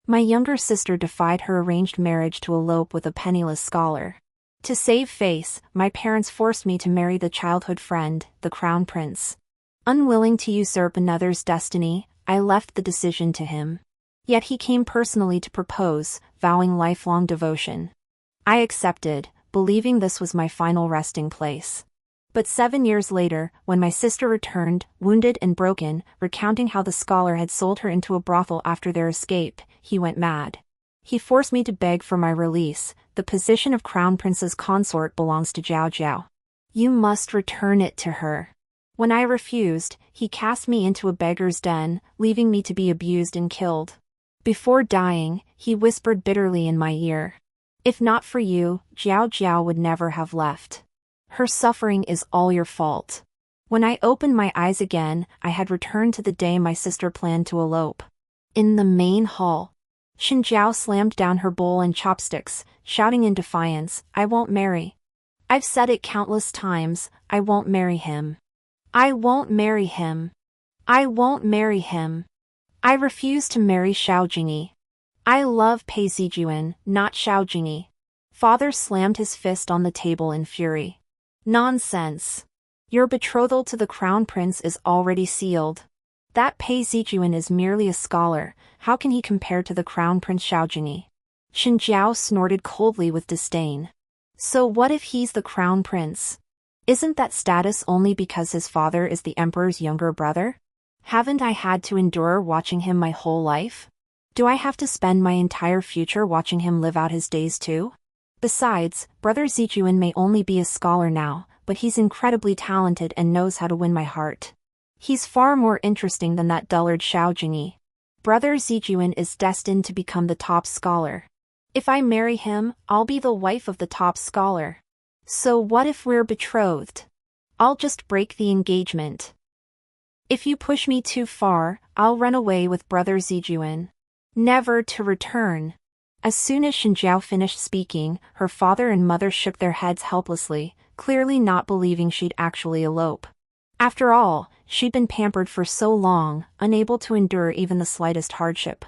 My younger sister defied her arranged marriage to elope with a penniless scholar. To save face, my parents forced me to marry the childhood friend, the crown prince. Unwilling to usurp another's destiny, I left the decision to him. Yet he came personally to propose, vowing lifelong devotion. I accepted, believing this was my final resting place. But 7 years later, when my sister returned, wounded and broken, recounting how the scholar had sold her into a brothel after their escape, he went mad. He forced me to beg for my release. The position of crown prince's consort belongs to Jiao Jiao. You must return it to her. When I refused, he cast me into a beggar's den, leaving me to be abused and killed. Before dying, he whispered bitterly in my ear. If not for you, Jiao Jiao would never have left. Her suffering is all your fault. When I opened my eyes again, I had returned to the day my sister planned to elope. In the main hall, Xin Jiao slammed down her bowl and chopsticks, shouting in defiance, I won't marry. I've said it countless times, I won't marry him. I won't marry him. I won't marry him. I refuse to marry Xiao Jingyi. I love Pei Zijuan, not Xiao Jingyi. Father slammed his fist on the table in fury. Nonsense. Your betrothal to the crown prince is already sealed. That Pei Zijuan is merely a scholar, how can he compare to the crown prince Xiao Jingyi? Xin Jiao snorted coldly with disdain. So what if he's the crown prince? Isn't that status only because his father is the emperor's younger brother? Haven't I had to endure watching him my whole life? Do I have to spend my entire future watching him live out his days too? Besides, Brother Zijuan may only be a scholar now, but he's incredibly talented and knows how to win my heart. He's far more interesting than that dullard Xiao Jingyi. Brother Zijuan is destined to become the top scholar. If I marry him, I'll be the wife of the top scholar. So what if we're betrothed? I'll just break the engagement. If you push me too far, I'll run away with Brother Zijuan. Never to return. As soon as Xin Jiao finished speaking, her father and mother shook their heads helplessly, clearly not believing she'd actually elope. After all, she'd been pampered for so long, unable to endure even the slightest hardship.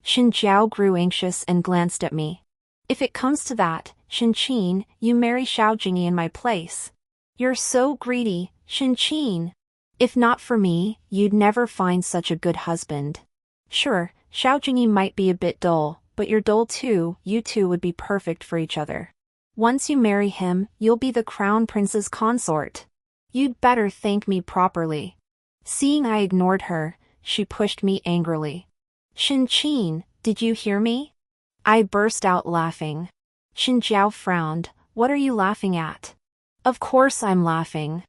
Xin Jiao grew anxious and glanced at me. If it comes to that, Xin Qin, you marry Xiao Jingyi in my place. You're so greedy, Xin Qin. If not for me, you'd never find such a good husband. Sure, Xiao Jingyi might be a bit dull, but you're dull too, you two would be perfect for each other. Once you marry him, you'll be the crown prince's consort. You'd better thank me properly. Seeing I ignored her, she pushed me angrily. Xin Qin, did you hear me? I burst out laughing. Xin Jiao frowned. What are you laughing at? Of course I'm laughing.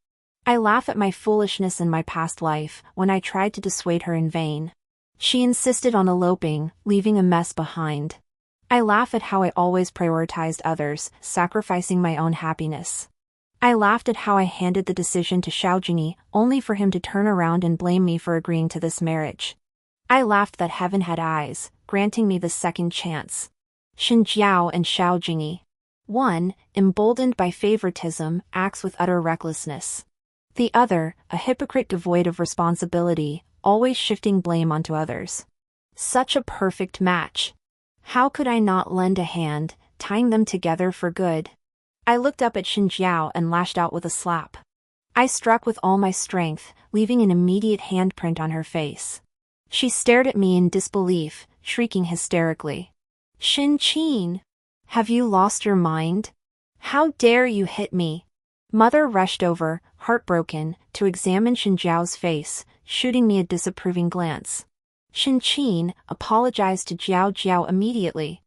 I laugh at my foolishness in my past life, when I tried to dissuade her in vain. She insisted on eloping, leaving a mess behind. I laugh at how I always prioritized others, sacrificing my own happiness. I laughed at how I handed the decision to Xiao Jingyi, only for him to turn around and blame me for agreeing to this marriage. I laughed that heaven had eyes, granting me the second chance. Xin Jiao and Xiao Jingyi. One, emboldened by favoritism, acts with utter recklessness. The other, a hypocrite devoid of responsibility, always shifting blame onto others. Such a perfect match. How could I not lend a hand, tying them together for good? I looked up at Xin Jiao and lashed out with a slap. I struck with all my strength, leaving an immediate handprint on her face. She stared at me in disbelief, shrieking hysterically. Xin Qin! Have you lost your mind? How dare you hit me? Mother rushed over, heartbroken, to examine Xin Jiao's face, shooting me a disapproving glance. Xin Qin, apologized to Jiao Jiao immediately.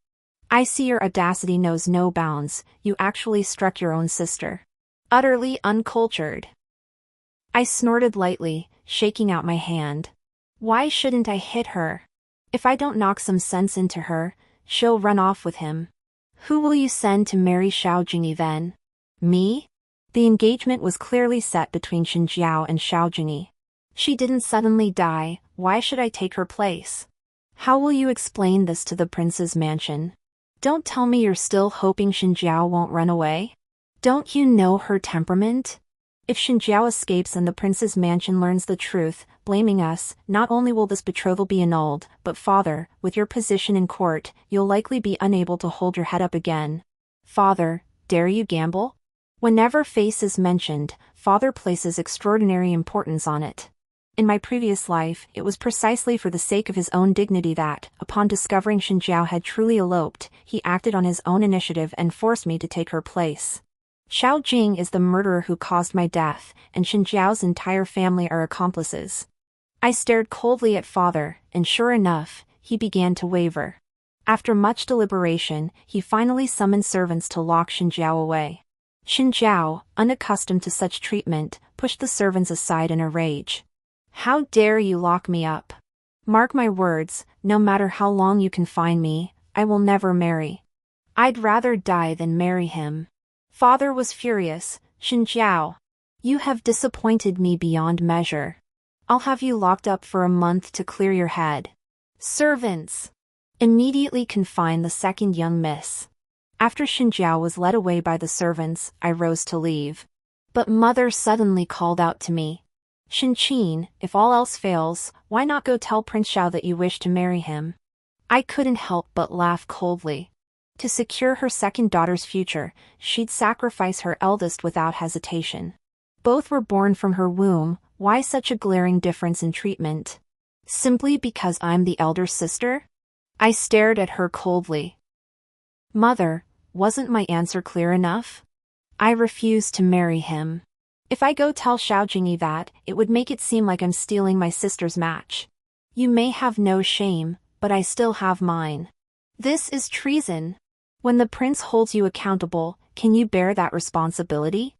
I see your audacity knows no bounds, you actually struck your own sister. Utterly uncultured. I snorted lightly, shaking out my hand. Why shouldn't I hit her? If I don't knock some sense into her, she'll run off with him. Who will you send to marry Xiao Jingyi then? Me? The engagement was clearly set between Xin Jiao and Xiao Jingyi. She didn't suddenly die, why should I take her place? How will you explain this to the prince's mansion? Don't tell me you're still hoping Xin Jiao won't run away? Don't you know her temperament? If Xin Jiao escapes and the prince's mansion learns the truth, blaming us. Not only will this betrothal be annulled, but father, with your position in court, you'll likely be unable to hold your head up again. Father, dare you gamble? Whenever face is mentioned, father places extraordinary importance on it. In my previous life, it was precisely for the sake of his own dignity that, upon discovering Xinjiao had truly eloped, he acted on his own initiative and forced me to take her place. Xiao Jing is the murderer who caused my death, and Xinjiao's entire family are accomplices. I stared coldly at father, and sure enough, he began to waver. After much deliberation, he finally summoned servants to lock Xinjiao away. Xinjiao, unaccustomed to such treatment, pushed the servants aside in a rage. How dare you lock me up? Mark my words, no matter how long you confine me, I will never marry. I'd rather die than marry him. Father was furious. Xinjiao, you have disappointed me beyond measure. I'll have you locked up for a month to clear your head. Servants! Immediately confine the second young miss. After Xinjiao was led away by the servants, I rose to leave. But mother suddenly called out to me. Xinqin, if all else fails, why not go tell Prince Xiao that you wish to marry him? I couldn't help but laugh coldly. To secure her second daughter's future, she'd sacrifice her eldest without hesitation. Both were born from her womb. Why such a glaring difference in treatment? Simply because I'm the elder sister? I stared at her coldly. Mother, wasn't my answer clear enough? I refuse to marry him. If I go tell Xiao Jingyi that, it would make it seem like I'm stealing my sister's match. You may have no shame, but I still have mine. This is treason. When the prince holds you accountable, can you bear that responsibility?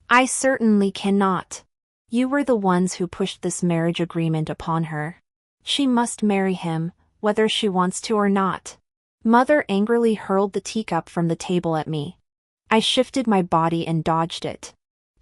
I certainly cannot. You were the ones who pushed this marriage agreement upon her. She must marry him, whether she wants to or not. Mother angrily hurled the teacup from the table at me. I shifted my body and dodged it.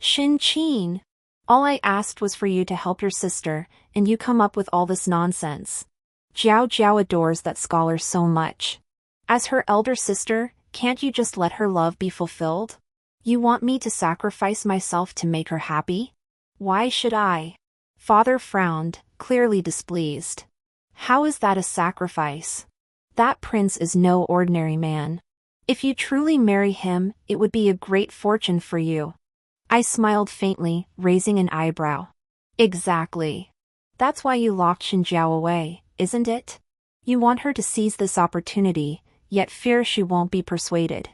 Xinqin, all I asked was for you to help your sister, and you come up with all this nonsense. Jiao Jiao adores that scholar so much. As her elder sister, can't you just let her love be fulfilled? You want me to sacrifice myself to make her happy? Why should I? Father frowned, clearly displeased. How is that a sacrifice? That prince is no ordinary man. If you truly marry him, it would be a great fortune for you. I smiled faintly, raising an eyebrow. Exactly. That's why you locked Xinjiao away, isn't it? You want her to seize this opportunity, yet fear she won't be persuaded.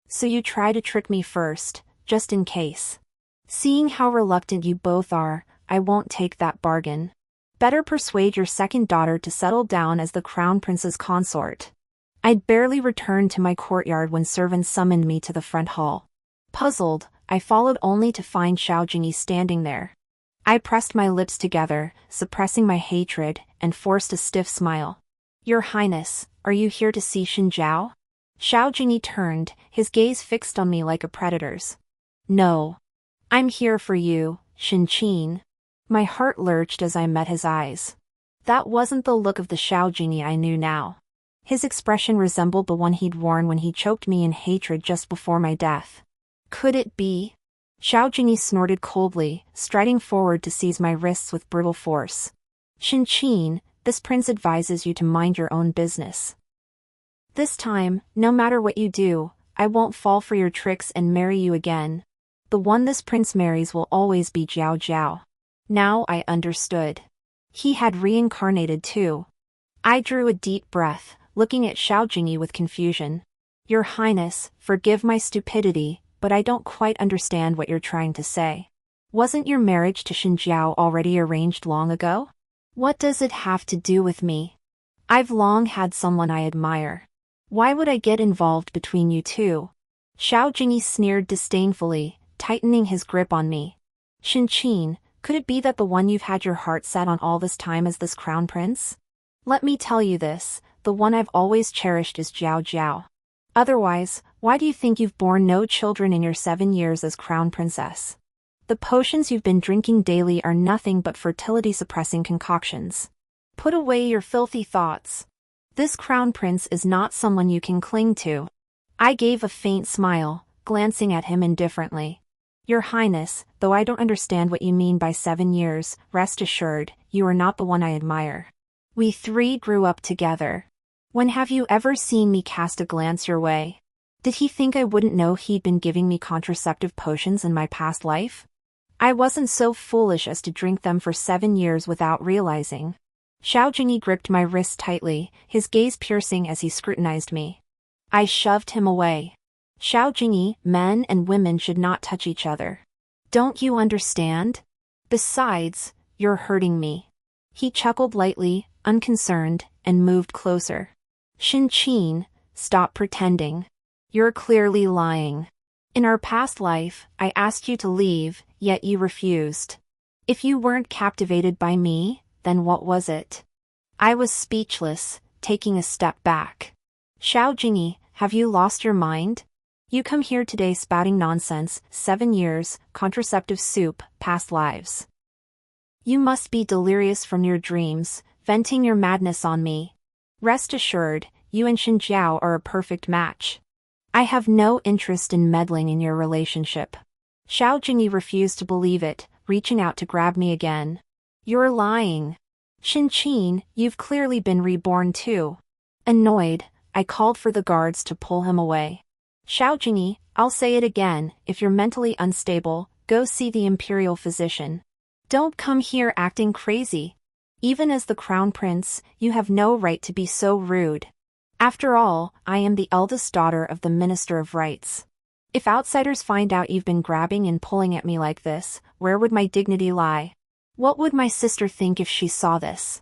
So you try to trick me first, just in case. Seeing how reluctant you both are, I won't take that bargain. Better persuade your second daughter to settle down as the crown prince's consort. I'd barely returned to my courtyard when servants summoned me to the front hall. Puzzled, I followed only to find Xiao Jingyi standing there. I pressed my lips together, suppressing my hatred, and forced a stiff smile. Your Highness, are you here to see Xinjiao? Xiao Jingyi turned, his gaze fixed on me like a predator's. No. I'm here for you, Xinqin. My heart lurched as I met his eyes. That wasn't the look of the Xiao Jingyi I knew now. His expression resembled the one he'd worn when he choked me in hatred just before my death. Could it be? Xiao Jingyi snorted coldly, striding forward to seize my wrists with brutal force. Xinqin, this prince advises you to mind your own business. This time, no matter what you do, I won't fall for your tricks and marry you again. The one this prince marries will always be Jiao Jiao. Now I understood. He had reincarnated too. I drew a deep breath, looking at Xiao Jingyi with confusion. Your Highness, forgive my stupidity, but I don't quite understand what you're trying to say. Wasn't your marriage to Xinjiao already arranged long ago? What does it have to do with me? I've long had someone I admire. Why would I get involved between you two? Xiao Jingyi sneered disdainfully, tightening his grip on me. Xinqin, could it be that the one you've had your heart set on all this time is this crown prince? Let me tell you this, the one I've always cherished is Jiao Jiao. Otherwise, why do you think you've borne no children in your 7 years as crown princess? The potions you've been drinking daily are nothing but fertility-suppressing concoctions. Put away your filthy thoughts. This crown prince is not someone you can cling to. I gave a faint smile, glancing at him indifferently. Your Highness, though I don't understand what you mean by 7 years, rest assured, you are not the one I admire. We 3 grew up together. When have you ever seen me cast a glance your way? Did he think I wouldn't know he'd been giving me contraceptive potions in my past life? I wasn't so foolish as to drink them for 7 years without realizing. Xiao Jingyi gripped my wrist tightly, his gaze piercing as he scrutinized me. I shoved him away. Xiao Jingyi, men and women should not touch each other. Don't you understand? Besides, you're hurting me. He chuckled lightly, unconcerned, and moved closer. Shin Qin, stop pretending. You're clearly lying. In our past life, I asked you to leave, yet you refused. If you weren't captivated by me, then what was it? I was speechless, taking a step back. Xiao Jingyi, have you lost your mind? You come here today spouting nonsense, 7 years, contraceptive soup, past lives. You must be delirious from your dreams, venting your madness on me. Rest assured, you and Xin Jiao are a perfect match. I have no interest in meddling in your relationship. Xiao Jingyi refused to believe it, reaching out to grab me again. You're lying. Shin Qin, you've clearly been reborn too. Annoyed, I called for the guards to pull him away. Xiao Jingyi, I'll say it again, if you're mentally unstable, go see the imperial physician. Don't come here acting crazy. Even as the crown prince, you have no right to be so rude. After all, I am the eldest daughter of the Minister of Rights. If outsiders find out you've been grabbing and pulling at me like this, where would my dignity lie? What would my sister think if she saw this?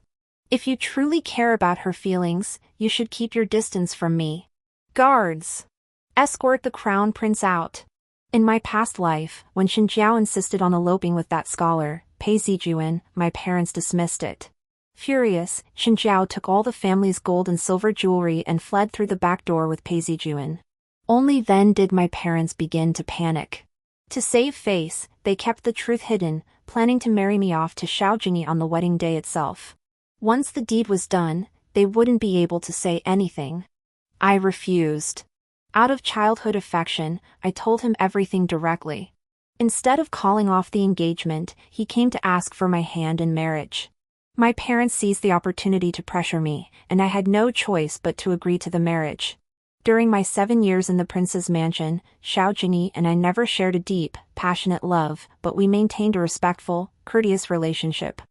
If you truly care about her feelings, you should keep your distance from me. Guards! Escort the crown prince out. In my past life, when Xin Jiao insisted on eloping with that scholar, Pei Zijuan, my parents dismissed it. Furious, Xin Jiao took all the family's gold and silver jewelry and fled through the back door with Pei Zijuan. Only then did my parents begin to panic. To save face, they kept the truth hidden, planning to marry me off to Xiao Jingyi on the wedding day itself. Once the deed was done, they wouldn't be able to say anything. I refused. Out of childhood affection, I told him everything directly. Instead of calling off the engagement, he came to ask for my hand in marriage. My parents seized the opportunity to pressure me, and I had no choice but to agree to the marriage. During my 7 years in the prince's mansion, Xiao Jingyi and I never shared a deep, passionate love, but we maintained a respectful, courteous relationship.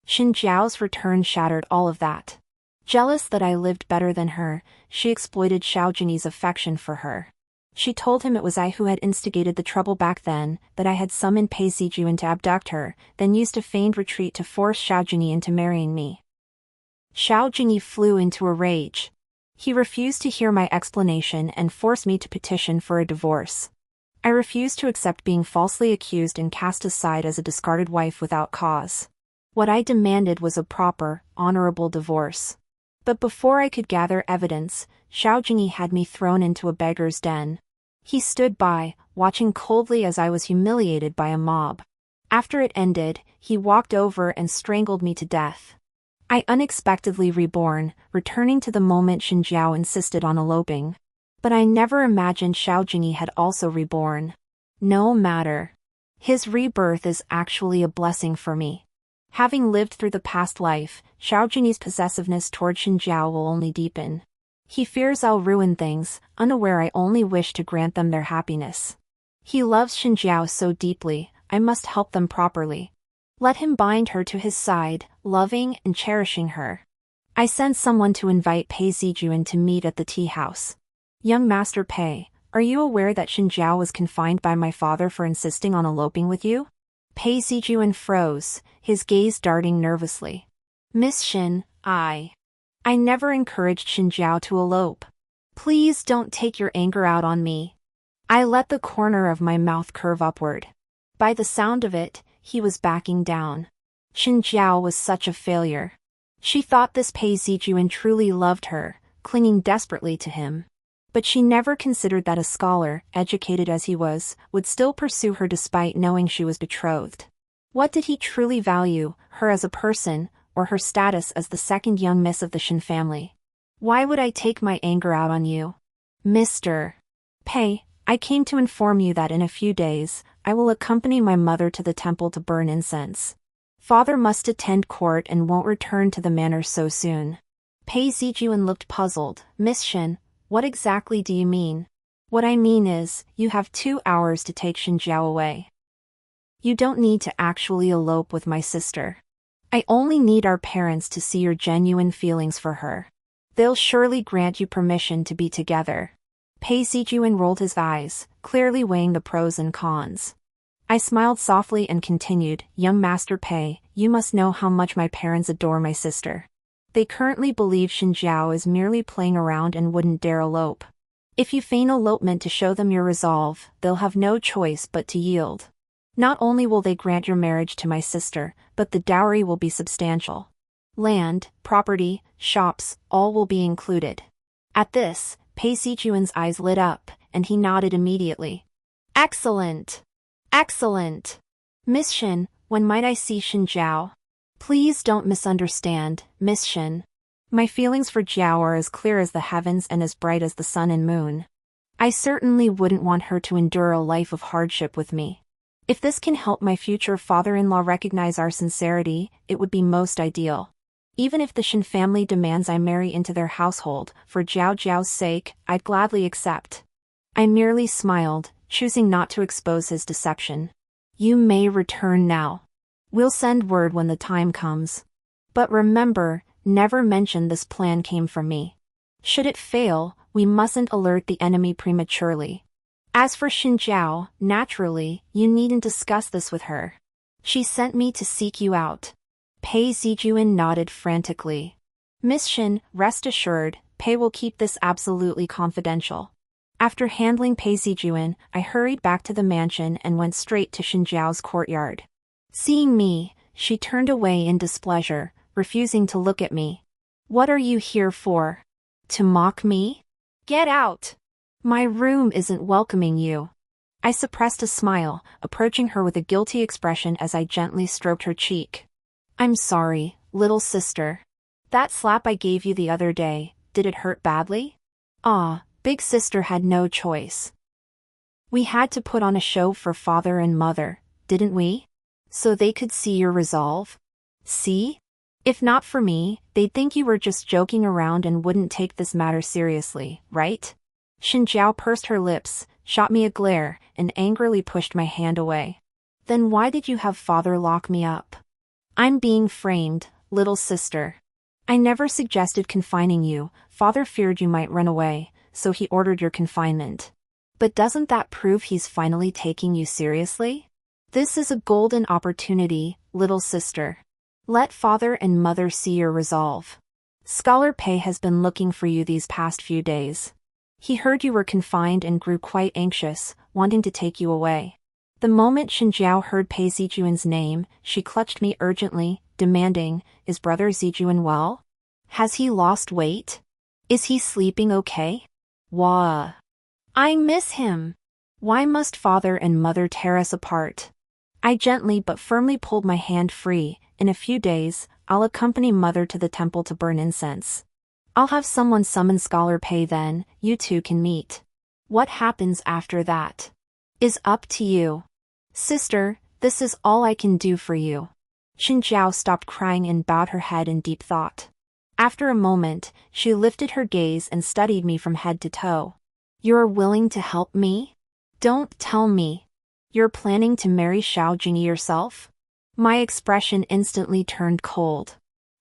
Xin Jiao's return shattered all of that. Jealous that I lived better than her, she exploited Xiao Jingyi's affection for her. She told him it was I who had instigated the trouble back then, that I had summoned Pei Zijuan to abduct her, then used a feigned retreat to force Xiao Jingyi into marrying me. Xiao Jingyi flew into a rage. He refused to hear my explanation and forced me to petition for a divorce. I refused to accept being falsely accused and cast aside as a discarded wife without cause. What I demanded was a proper, honorable divorce. But before I could gather evidence, Xiao Jingyi had me thrown into a beggar's den. He stood by, watching coldly as I was humiliated by a mob. After it ended, he walked over and strangled me to death. I unexpectedly reborn, returning to the moment Xin Jiao insisted on eloping. But I never imagined Xiao Jingyi had also reborn. No matter. His rebirth is actually a blessing for me. Having lived through the past life, Xiao Jingyi's possessiveness toward Xin Jiao will only deepen. He fears I'll ruin things, unaware I only wish to grant them their happiness. He loves Xin Jiao so deeply, I must help them properly. Let him bind her to his side, loving and cherishing her. I sent someone to invite Pei Zijuan to meet at the tea house. Young Master Pei, are you aware that Xin Jiao was confined by my father for insisting on eloping with you? Pei Zijuan froze, his gaze darting nervously. Miss Xin, I never encouraged Xin Jiao to elope. Please don't take your anger out on me. I let the corner of my mouth curve upward. By the sound of it, he was backing down. Xin Jiao was such a failure. She thought this Pei Zijuan truly loved her, clinging desperately to him. But she never considered that a scholar, educated as he was, would still pursue her despite knowing she was betrothed. What did he truly value, her as a person, or her status as the second young miss of the Shin family? Why would I take my anger out on you? Mr. Pei, I came to inform you that in a few days, I will accompany my mother to the temple to burn incense. Father must attend court and won't return to the manor so soon. Pei Zijuan looked puzzled. Miss Shin, what exactly do you mean? What I mean is, you have 2 hours to take Xinjiao away. You don't need to actually elope with my sister. I only need our parents to see your genuine feelings for her. They'll surely grant you permission to be together. Pei Zijuan rolled his eyes, clearly weighing the pros and cons. I smiled softly and continued, Young Master Pei, you must know how much my parents adore my sister. They currently believe Xinjiao is merely playing around and wouldn't dare elope. If you feign elopement to show them your resolve, they'll have no choice but to yield. Not only will they grant your marriage to my sister, but the dowry will be substantial. Land, property, shops, all will be included. At this, Pei Zijuan's eyes lit up, and he nodded immediately. Excellent! Excellent! Miss Shin, when might I see Xinjiao? Please don't misunderstand, Miss Shin. My feelings for Jiao are as clear as the heavens and as bright as the sun and moon. I certainly wouldn't want her to endure a life of hardship with me. If this can help my future father-in-law recognize our sincerity, it would be most ideal. Even if the Shin family demands I marry into their household, for Jiao Jiao's sake, I'd gladly accept. I merely smiled, choosing not to expose his deception. You may return now. We'll send word when the time comes. But remember, never mention this plan came from me. Should it fail, we mustn't alert the enemy prematurely. As for Xinjiao, naturally, you needn't discuss this with her. She sent me to seek you out. Pei Zijuan nodded frantically. Miss Shin, rest assured, Pei will keep this absolutely confidential. After handling Pei Zijuan, I hurried back to the mansion and went straight to Xinjiao's courtyard. Seeing me, she turned away in displeasure, refusing to look at me. What are you here for? To mock me? Get out! My room isn't welcoming you. I suppressed a smile, approaching her with a guilty expression as I gently stroked her cheek. I'm sorry, little sister. That slap I gave you the other day, did it hurt badly? Ah, big sister had no choice. We had to put on a show for father and mother, didn't we? So they could see your resolve? See? If not for me, they'd think you were just joking around and wouldn't take this matter seriously, right? Xinjiao pursed her lips, shot me a glare, and angrily pushed my hand away. Then why did you have father lock me up? I'm being framed, little sister. I never suggested confining you, father feared you might run away, so he ordered your confinement. But doesn't that prove he's finally taking you seriously? This is a golden opportunity, little sister. Let father and mother see your resolve. Scholar Pei has been looking for you these past few days. He heard you were confined and grew quite anxious, wanting to take you away. The moment Xinjiao heard Pei Zijuan's name, she clutched me urgently, demanding, Is brother Zijuan well? Has he lost weight? Is he sleeping okay? Wah! I miss him! Why must father and mother tear us apart? I gently but firmly pulled my hand free. In a few days, I'll accompany mother to the temple to burn incense. I'll have someone summon Scholar Pei then, you two can meet. What happens after that is up to you. Sister, this is all I can do for you. Xinjiao stopped crying and bowed her head in deep thought. After a moment, she lifted her gaze and studied me from head to toe. You're willing to help me? Don't tell me. You're planning to marry Xiao Jingyi yourself? My expression instantly turned cold.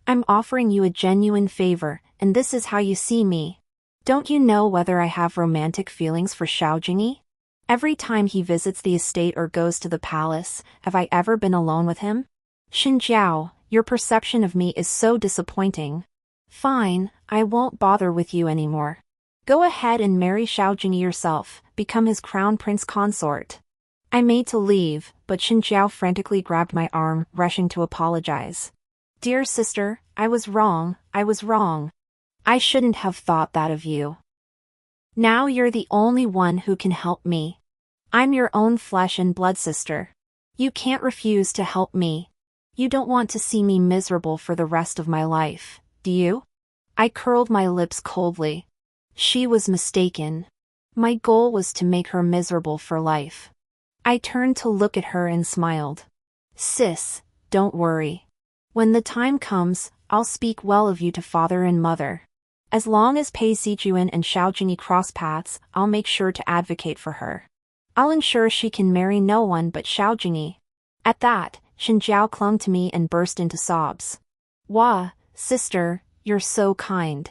I'm offering you a genuine favor, and this is how you see me. Don't you know whether I have romantic feelings for Xiao Jingyi? Every time he visits the estate or goes to the palace, have I ever been alone with him? Xinjiao, your perception of me is so disappointing. Fine, I won't bother with you anymore. Go ahead and marry Xiao Jingyi yourself, become his crown prince consort. I made to leave, but Xinjiao frantically grabbed my arm, rushing to apologize. Dear sister, I was wrong. I shouldn't have thought that of you. Now you're the only one who can help me. I'm your own flesh and blood sister. You can't refuse to help me. You don't want to see me miserable for the rest of my life, do you? I curled my lips coldly. She was mistaken. My goal was to make her miserable for life. I turned to look at her and smiled. Sis, don't worry. When the time comes, I'll speak well of you to father and mother. As long as Pei Zijuan and Xiao Jingyi cross paths, I'll make sure to advocate for her. I'll ensure she can marry no one but Xiao Jingyi. At that, Shen Jiao clung to me and burst into sobs. Wah, sister, you're so kind.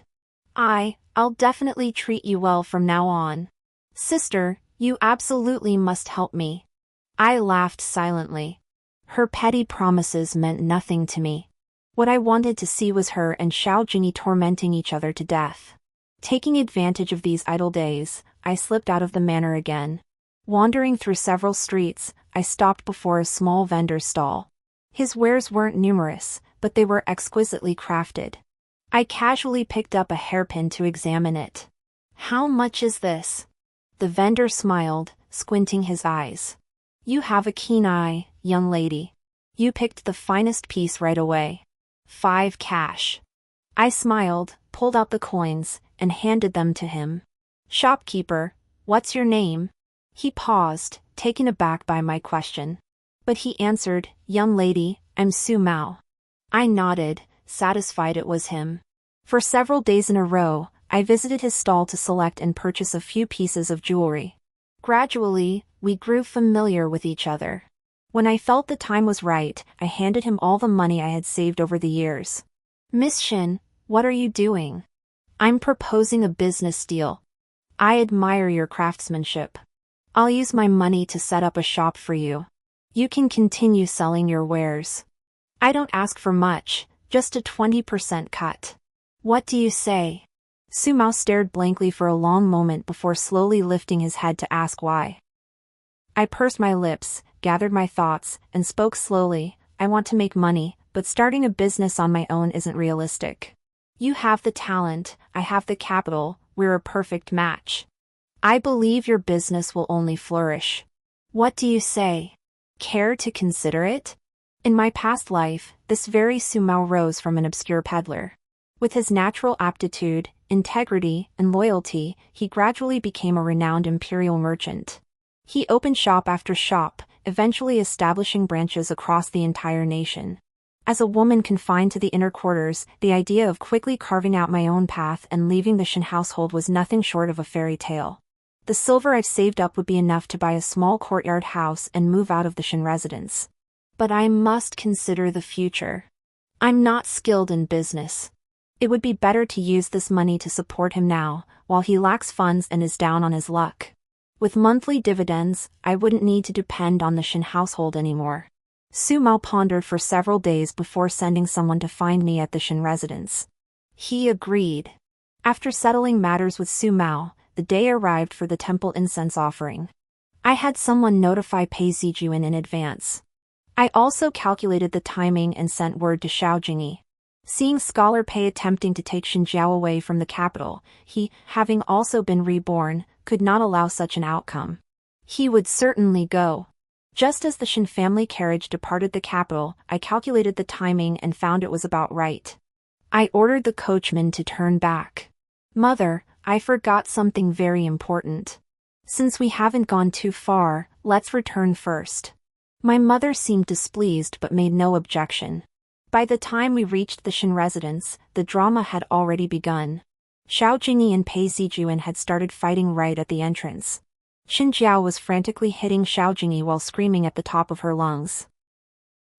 I'll definitely treat you well from now on. Sister, you absolutely must help me. I laughed silently. Her petty promises meant nothing to me. What I wanted to see was her and Xiao Jingyi tormenting each other to death. Taking advantage of these idle days, I slipped out of the manor again. Wandering through several streets, I stopped before a small vendor's stall. His wares weren't numerous, but they were exquisitely crafted. I casually picked up a hairpin to examine it. How much is this? The vendor smiled, squinting his eyes. You have a keen eye, young lady. You picked the finest piece right away. 5 cash. I smiled, pulled out the coins, and handed them to him. Shopkeeper, what's your name? He paused, taken aback by my question. But he answered, young lady, I'm Su Mao. I nodded, satisfied it was him. For several days in a row, I visited his stall to select and purchase a few pieces of jewelry. Gradually, we grew familiar with each other. When I felt the time was right, I handed him all the money I had saved over the years. Miss Shin, what are you doing? I'm proposing a business deal. I admire your craftsmanship. I'll use my money to set up a shop for you. You can continue selling your wares. I don't ask for much, just a 20% cut. What do you say? Su Mao stared blankly for a long moment before slowly lifting his head to ask why. I pursed my lips, gathered my thoughts, and spoke slowly. I want to make money, but starting a business on my own isn't realistic. You have the talent, I have the capital, we're a perfect match. I believe your business will only flourish. What do you say? Care to consider it? In my past life, this very Su Mao rose from an obscure peddler. With his natural aptitude, integrity, and loyalty, he gradually became a renowned imperial merchant. He opened shop after shop, eventually establishing branches across the entire nation. As a woman confined to the inner quarters, the idea of quickly carving out my own path and leaving the Shen household was nothing short of a fairy tale. The silver I've saved up would be enough to buy a small courtyard house and move out of the Shen residence. But I must consider the future. I'm not skilled in business. It would be better to use this money to support him now, while he lacks funds and is down on his luck. With monthly dividends, I wouldn't need to depend on the Shen household anymore. Su Mao pondered for several days before sending someone to find me at the Shen residence. He agreed. After settling matters with Su Mao, the day arrived for the temple incense offering. I had someone notify Pei Zijuan in advance. I also calculated the timing and sent word to Xiao Jingyi. Seeing Scholar Pei attempting to take Shen Jiao away from the capital, he, having also been reborn, could not allow such an outcome. He would certainly go. Just as the Shen family carriage departed the capital, I calculated the timing and found it was about right. I ordered the coachman to turn back. Mother, I forgot something very important. Since we haven't gone too far, let's return first. My mother seemed displeased but made no objection. By the time we reached the Shen residence, the drama had already begun. Xiao Jingyi and Pei Zijuan had started fighting right at the entrance. Shen Jiao was frantically hitting Xiao Jingyi while screaming at the top of her lungs.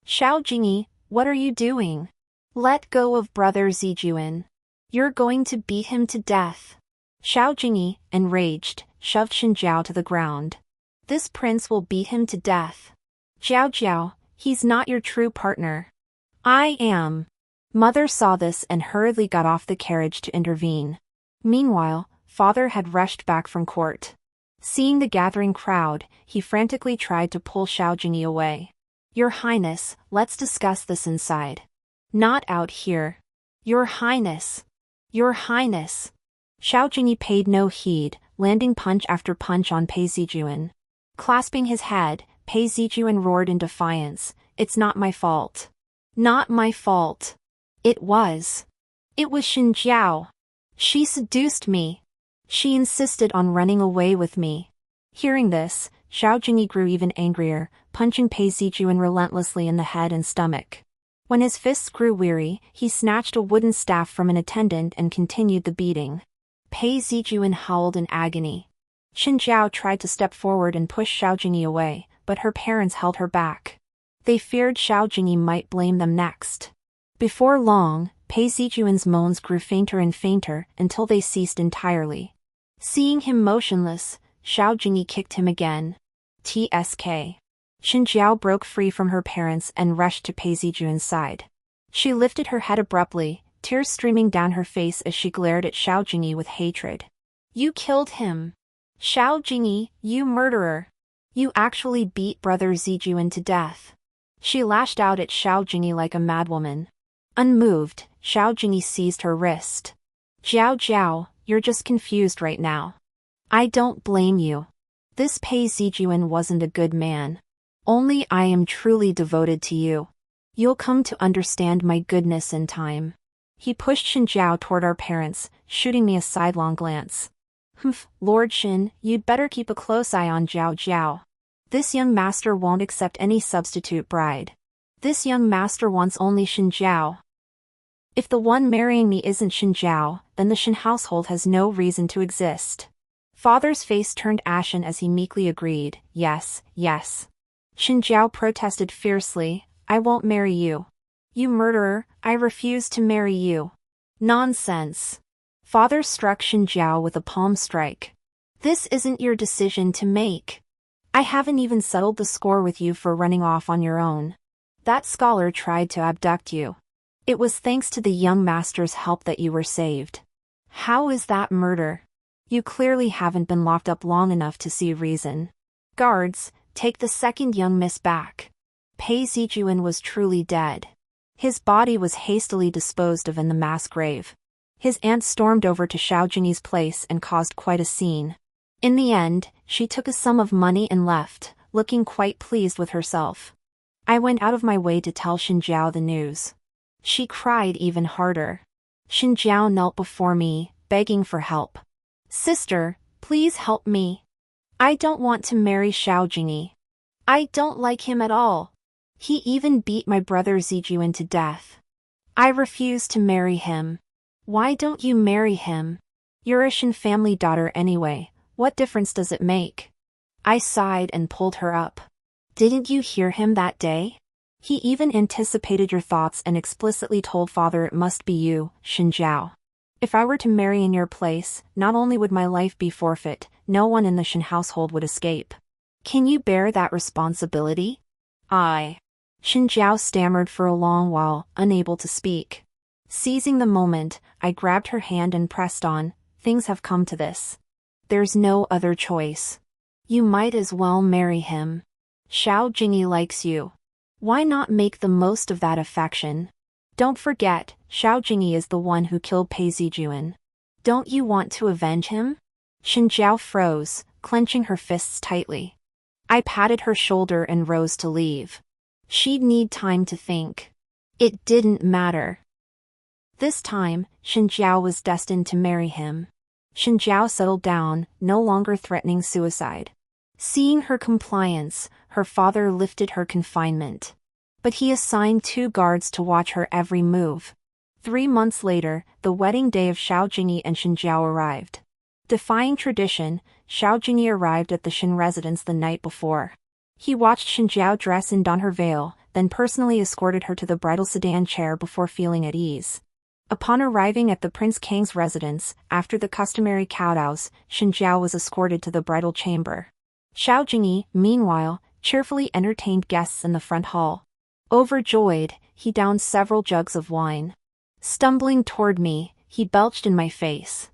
Xiao Jingyi, what are you doing? Let go of brother Zijuan. You're going to beat him to death. Xiao Jingyi, enraged, shoved Shen Jiao to the ground. This prince will beat him to death. Jiao Jiao, he's not your true partner. I am. Mother saw this and hurriedly got off the carriage to intervene. Meanwhile, father had rushed back from court. Seeing the gathering crowd, he frantically tried to pull Xiao Jingyi away. Your Highness, let's discuss this inside. Not out here. Your Highness. Your Highness. Xiao Jingyi paid no heed, landing punch after punch on Pei Zijuan. Clasping his head, Pei Zijuan roared in defiance, "It's not my fault. Not my fault. It was. It was Shen Jiao. She seduced me. She insisted on running away with me." Hearing this, Xiao Jingyi grew even angrier, punching Pei Zijuan relentlessly in the head and stomach. When his fists grew weary, he snatched a wooden staff from an attendant and continued the beating. Pei Zijuan howled in agony. Xin Jiao tried to step forward and push Xiao Jingyi away, but her parents held her back. They feared Xiao Jingyi might blame them next. Before long, Pei Zijuan's moans grew fainter and fainter until they ceased entirely. Seeing him motionless, Xiao Jingyi kicked him again. Tsk. Xin Jiao broke free from her parents and rushed to Pei Zijuan's side. She lifted her head abruptly, tears streaming down her face as she glared at Xiao Jingyi with hatred. You killed him! Xiao Jingyi, you murderer! You actually beat brother Zijuan to death! She lashed out at Xiao Jingyi like a madwoman. Unmoved, Xiao Jingyi seized her wrist. Jiao Jiao, you're just confused right now. I don't blame you. This Pei Zijuan wasn't a good man. Only I am truly devoted to you. You'll come to understand my goodness in time. He pushed Xin Jiao toward our parents, shooting me a sidelong glance. Humph, Lord Xin, you'd better keep a close eye on Jiao Jiao. This young master won't accept any substitute bride. This young master wants only Xin Jiao. If the one marrying me isn't Xin Jiao, then the Xin household has no reason to exist. Father's face turned ashen as he meekly agreed, yes, yes. Xin Jiao protested fiercely, I won't marry you. You murderer, I refuse to marry you. Nonsense. Father struck Xin Jiao with a palm strike. This isn't your decision to make. I haven't even settled the score with you for running off on your own. That scholar tried to abduct you. It was thanks to the young master's help that you were saved. How is that murder? You clearly haven't been locked up long enough to see reason. Guards, take the second young miss back. Pei Zijuan was truly dead. His body was hastily disposed of in the mass grave. His aunt stormed over to Xiao Jingyi's place and caused quite a scene. In the end, she took a sum of money and left, looking quite pleased with herself. I went out of my way to tell Xin Jiao the news. She cried even harder. Xin Jiao knelt before me, begging for help. Sister, please help me. I don't want to marry Xiao Jingyi. I don't like him at all. He even beat my brother Zijuan to death. I refuse to marry him. Why don't you marry him? You're a Xin family daughter anyway, what difference does it make? I sighed and pulled her up. Didn't you hear him that day? He even anticipated your thoughts and explicitly told father it must be you, Xin Jiao. If I were to marry in your place, not only would my life be forfeit, no one in the Xin household would escape. Can you bear that responsibility? Xin Jiao stammered for a long while, unable to speak. Seizing the moment, I grabbed her hand and pressed on, things have come to this. There's no other choice. You might as well marry him. Xiao Jingyi likes you. Why not make the most of that affection? Don't forget, Xiao Jingyi is the one who killed Pei Zijuan. Don't you want to avenge him? Xin Jiao froze, clenching her fists tightly. I patted her shoulder and rose to leave. She'd need time to think. It didn't matter. This time, Xin Jiao was destined to marry him. Xin Jiao settled down, no longer threatening suicide. Seeing her compliance, her father lifted her confinement. But he assigned 2 guards to watch her every move. 3 months later, the wedding day of Xiao Jingyi and Xin Jiao arrived. Defying tradition, Xiao Jingyi arrived at the Xin residence the night before. He watched Xin Jiao dress and don her veil, then personally escorted her to the bridal sedan chair before feeling at ease. Upon arriving at the Prince Kang's residence, after the customary kowtows, Xin Jiao was escorted to the bridal chamber. Xiao Jingyi, meanwhile, cheerfully entertained guests in the front hall. Overjoyed, he downed several jugs of wine. Stumbling toward me, he belched in my face.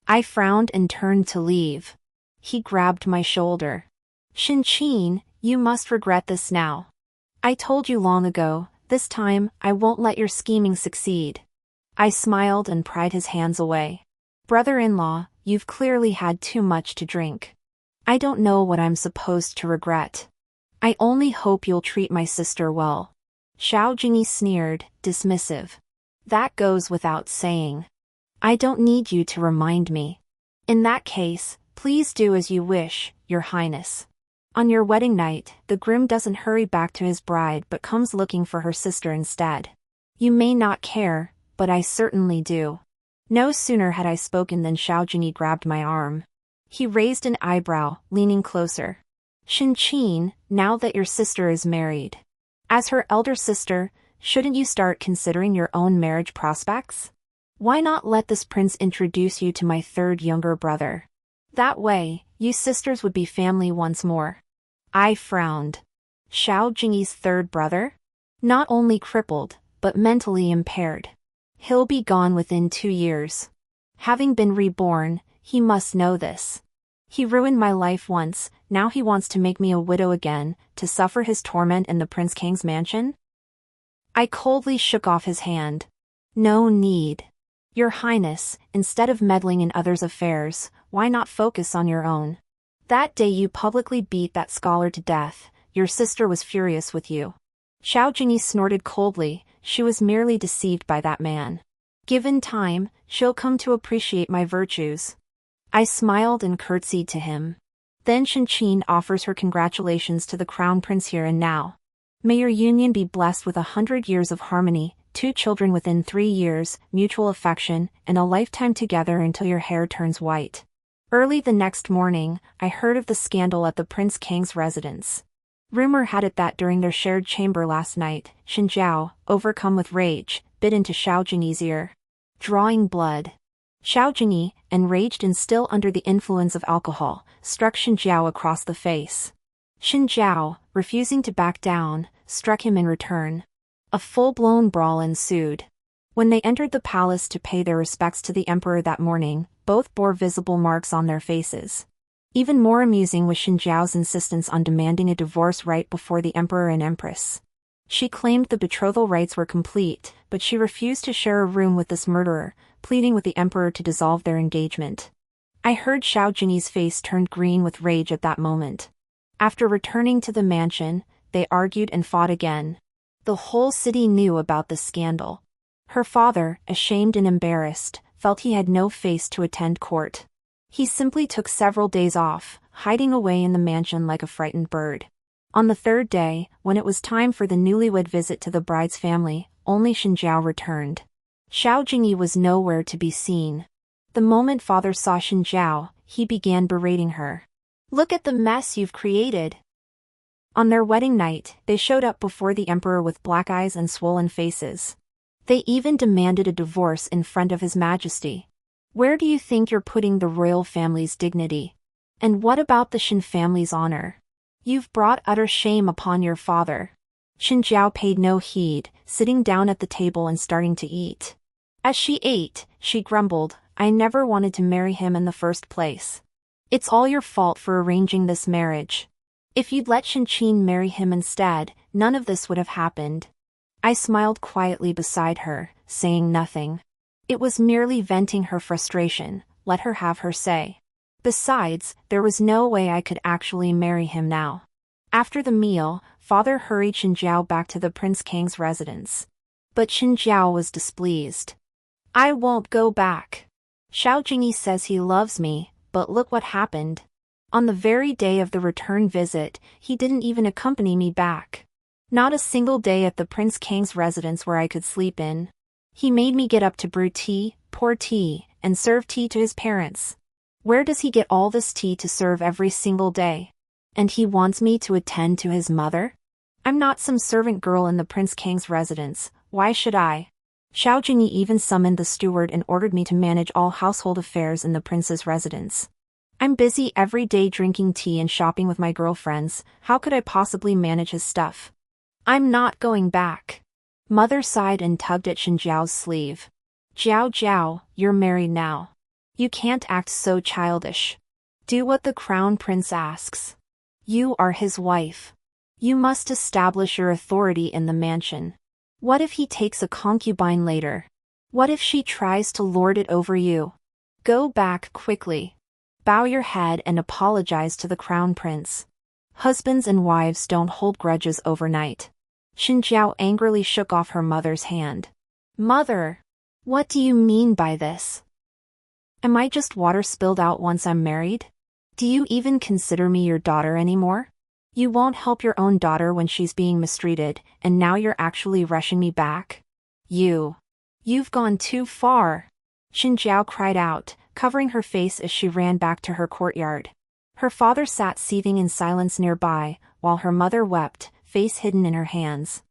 I frowned and turned to leave. He grabbed my shoulder. Xin Qin, you must regret this now. I told you long ago, this time, I won't let your scheming succeed. I smiled and pried his hands away. Brother-in-law, you've clearly had too much to drink. I don't know what I'm supposed to regret. I only hope you'll treat my sister well. Xiao Jingyi sneered, dismissive. That goes without saying. I don't need you to remind me. In that case, please do as you wish, Your Highness. On your wedding night, the groom doesn't hurry back to his bride but comes looking for her sister instead. You may not care, but I certainly do. No sooner had I spoken than Xiao Jingyi grabbed my arm. He raised an eyebrow, leaning closer. Shinqin, now that your sister is married, as her elder sister, shouldn't you start considering your own marriage prospects? Why not let this prince introduce you to my third younger brother? That way, you sisters would be family once more. I frowned. Xiao Jingyi's third brother? Not only crippled, but mentally impaired. He'll be gone within 2 years. Having been reborn, he must know this. He ruined my life once, now he wants to make me a widow again, to suffer his torment in the Prince Kang's mansion? I coldly shook off his hand. No need. Your Highness, instead of meddling in others' affairs, why not focus on your own? That day you publicly beat that scholar to death, your sister was furious with you. Xiao Jingyi snorted coldly, she was merely deceived by that man. Given time, she'll come to appreciate my virtues. I smiled and curtsied to him. Then Shinqin offers her congratulations to the crown prince here and now. May your union be blessed with 100 years of harmony, 2 children within 3 years, mutual affection, and a lifetime together until your hair turns white. Early the next morning, I heard of the scandal at the Prince Kang's residence. Rumor had it that during their shared chamber last night, Xinjiao, overcome with rage, bit into Xiao Jingyi's ear, drawing blood. Xiao Jingyi, enraged and still under the influence of alcohol, struck Xinjiao across the face. Xinjiao, refusing to back down, struck him in return. A full-blown brawl ensued. When they entered the palace to pay their respects to the emperor that morning, both bore visible marks on their faces. Even more amusing was Xinjiao's insistence on demanding a divorce right before the emperor and empress. She claimed the betrothal rites were complete, but she refused to share a room with this murderer, pleading with the emperor to dissolve their engagement. I heard Xiao Jingyi's face turned green with rage at that moment. After returning to the mansion, they argued and fought again. The whole city knew about this scandal. Her father, ashamed and embarrassed, felt he had no face to attend court. He simply took several days off, hiding away in the mansion like a frightened bird. On the 3rd day, when it was time for the newlywed visit to the bride's family, only Xinjiao returned. Xiao Jingyi was nowhere to be seen. The moment father saw Xinjiao, he began berating her. Look at the mess you've created. On their wedding night, they showed up before the emperor with black eyes and swollen faces. They even demanded a divorce in front of His Majesty. Where do you think you're putting the royal family's dignity? And what about the Shin family's honor? You've brought utter shame upon your father. Xinjiao paid no heed, sitting down at the table and starting to eat. As she ate, she grumbled, I never wanted to marry him in the first place. It's all your fault for arranging this marriage. If you'd let Shinqin marry him instead, none of this would have happened. I smiled quietly beside her, saying nothing. It was merely venting her frustration, let her have her say. Besides, there was no way I could actually marry him now. After the meal, father hurried Xinjiao back to the Prince Kang's residence. But Xinjiao was displeased. I won't go back. Xiao Jingyi says he loves me, but look what happened. On the very day of the return visit, he didn't even accompany me back. Not a single day at the Prince Kang's residence where I could sleep in. He made me get up to brew tea, pour tea, and serve tea to his parents. Where does he get all this tea to serve every single day? And he wants me to attend to his mother? I'm not some servant girl in the Prince Kang's residence, why should I? Xiao Jingyi even summoned the steward and ordered me to manage all household affairs in the prince's residence. I'm busy every day drinking tea and shopping with my girlfriends, how could I possibly manage his stuff? I'm not going back. Mother sighed and tugged at Xinjiao's sleeve. Jiao Jiao, you're married now. You can't act so childish. Do what the crown prince asks. You are his wife. You must establish your authority in the mansion. What if he takes a concubine later? What if she tries to lord it over you? Go back quickly. Bow your head and apologize to the crown prince. Husbands and wives don't hold grudges overnight. Xinjiao angrily shook off her mother's hand. Mother! What do you mean by this? Am I just water spilled out once I'm married? Do you even consider me your daughter anymore? You won't help your own daughter when she's being mistreated, and now you're actually rushing me back? You've gone too far. Xinjiao cried out, covering her face as she ran back to her courtyard. Her father sat seething in silence nearby, while her mother wept, face hidden in her hands.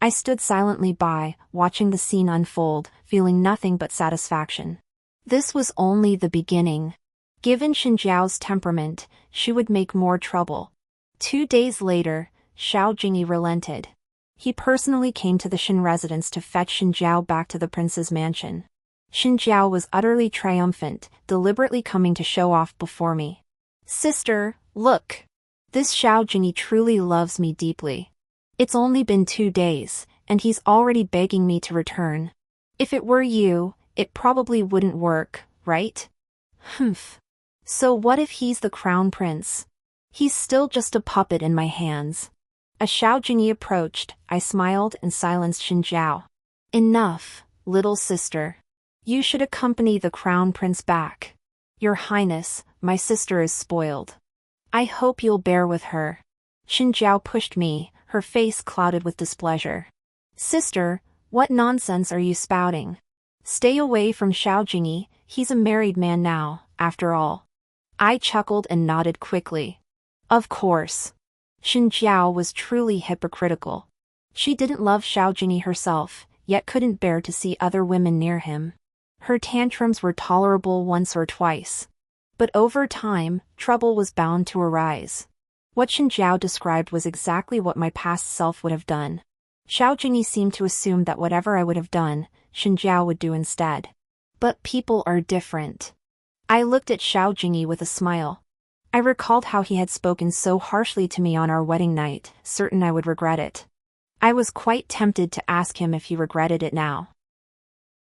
I stood silently by, watching the scene unfold, feeling nothing but satisfaction. This was only the beginning. Given Xinjiao's temperament, she would make more trouble. 2 days later, Xiao Jingyi relented. He personally came to the Shin residence to fetch Xinjiao back to the prince's mansion. Xinjiao was utterly triumphant, deliberately coming to show off before me. Sister, look! This Xiao Jingyi truly loves me deeply. It's only been 2 days, and he's already begging me to return. If it were you, it probably wouldn't work, right? Humph. So what if he's the crown prince? He's still just a puppet in my hands. As Xiao Jingyi approached, I smiled and silenced Xinjiao. Enough, little sister. You should accompany the crown prince back. Your Highness, my sister is spoiled. I hope you'll bear with her. Xinjiao pushed me, her face clouded with displeasure. Sister, what nonsense are you spouting? Stay away from Xiao Jingyi, he's a married man now, after all. I chuckled and nodded quickly. Of course. Xinjiao was truly hypocritical. She didn't love Xiao Jingyi herself, yet couldn't bear to see other women near him. Her tantrums were tolerable once or twice. But over time, trouble was bound to arise. What Xinjiao described was exactly what my past self would have done. Xiao Jingyi seemed to assume that whatever I would have done, Xinjiao would do instead. But people are different. I looked at Xiao Jingyi with a smile. I recalled how he had spoken so harshly to me on our wedding night, certain I would regret it. I was quite tempted to ask him if he regretted it now.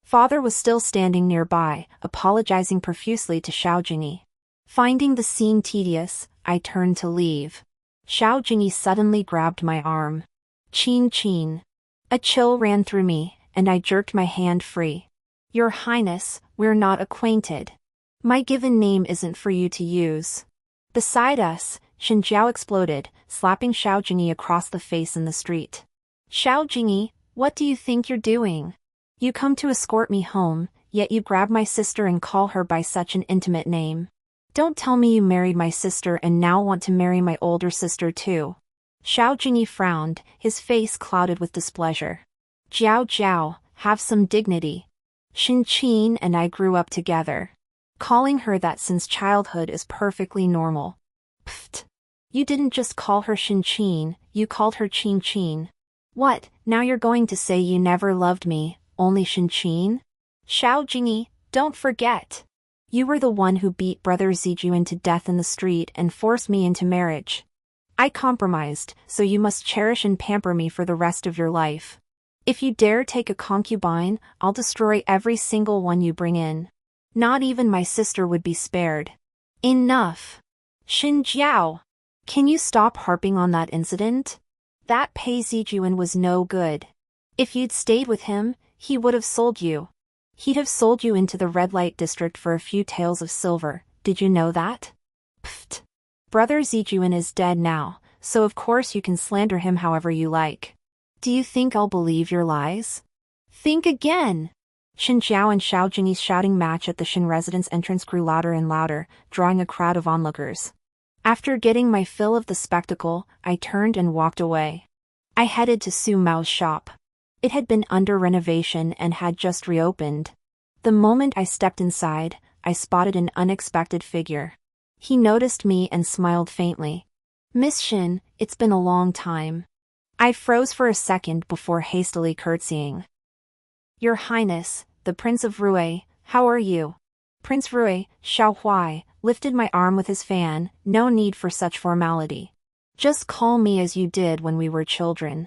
Father was still standing nearby, apologizing profusely to Xiao Jingyi. Finding the scene tedious, I turned to leave. Xiao Jingyi suddenly grabbed my arm. Chin chin. A chill ran through me, and I jerked my hand free. Your Highness, we're not acquainted. My given name isn't for you to use. Beside us, Xinjiao exploded, slapping Xiao Jingyi across the face in the street. Xiao Jingyi, what do you think you're doing? You come to escort me home, yet you grab my sister and call her by such an intimate name. Don't tell me you married my sister and now want to marry my older sister too. Xiao Jingyi frowned, his face clouded with displeasure. Jiao Jiao, have some dignity. Xin Qin and I grew up together. Calling her that since childhood is perfectly normal. Pfft. You didn't just call her Xin Qin, you called her Qin Qin. What, now you're going to say you never loved me, only Xin Qin? Xiao Jingyi, don't forget. You were the one who beat Brother Zijuan to death in the street and forced me into marriage. I compromised, so you must cherish and pamper me for the rest of your life. If you dare take a concubine, I'll destroy every single one you bring in. Not even my sister would be spared. Enough. Xinjiao. Can you stop harping on that incident? That Pei Zijuan was no good. If you'd stayed with him, he would have sold you. He'd have sold you into the red light district for a few taels of silver, did you know that? Pfft. Brother Zijuan is dead now, so of course you can slander him however you like. Do you think I'll believe your lies? Think again! Xinjiao and Xiao Jingyi's shouting match at the Shin residence entrance grew louder and louder, drawing a crowd of onlookers. After getting my fill of the spectacle, I turned and walked away. I headed to Su Mao's shop. It had been under renovation and had just reopened. The moment I stepped inside, I spotted an unexpected figure. He noticed me and smiled faintly. Miss Shin, it's been a long time. I froze for a second before hastily curtsying. Your Highness, the Prince of Rui, how are you? Prince Rui, Xiao Huai, lifted my arm with his fan, no need for such formality. Just call me as you did when we were children.